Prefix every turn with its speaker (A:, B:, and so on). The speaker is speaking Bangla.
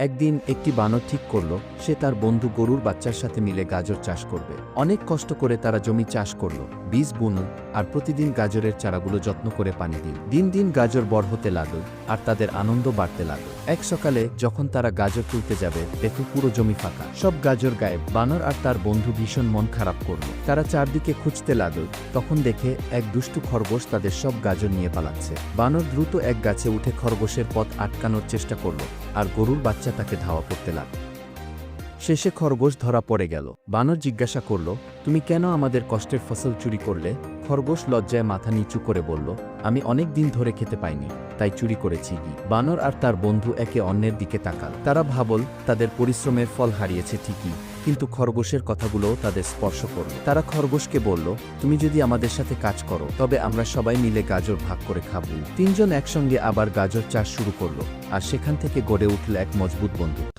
A: একদিন একটি বানর ঠিক করল সে তার বন্ধু গরুর বাচ্চার সাথে মিলে গাজর চাষ করবে। অনেক কষ্ট করে তারা জমি চাষ করল, বীজ বুনল আর প্রতিদিন গাজরের চারাগুলো যত্ন করে পানি দিল। দিন দিন গাজর বড় হতে লাগল আর তাদের আনন্দ বাড়তে লাগল। এক সকালে যখন তারা গাজর তুলতে যাবে দেখল পুরো জমি ফাঁকা, সব গাজর গায়েব। বানর আর তার বন্ধু ভীষণ মন খারাপ করল। তারা চারদিকে খুঁজতে লাগল, তখন দেখে এক দুষ্টু খরগোশ তাদের সব গাজর নিয়ে পালাচ্ছে। বানর দ্রুত এক গাছে উঠে খরগোশের পথ আটকানোর চেষ্টা করল আর গরুর বাচ্চা তাকে ধাওয়া করতে লাগল। শেষে খরগোশ ধরা পড়ে গেল। বানর জিজ্ঞাসা করল, তুমি কেন আমাদের কষ্টের ফসল চুরি করলে? খরগোশ লজ্জায় মাথা নিচু করে বলল, আমি অনেক দিন ধরে খেতে পাইনি, তাই চুরি করেছি। বানর আর তার বন্ধু একে অন্যের দিকে তাকাল। তারা ভাবল তাদের পরিশ্রমের ফল হারিয়েছে ঠিকই, কিন্তু খরগোশের কথাগুলোও তাদের স্পর্শ করল। তারা খরগোশকে বলল, তুমি যদি আমাদের সাথে কাজ করো তবে আমরা সবাই মিলে গাজর ভাগ করে খাব। তিনজন একসঙ্গে আবার গাজর চাষ শুরু করল আর সেখান থেকে গড়ে উঠল এক মজবুত বন্ধুত্ব।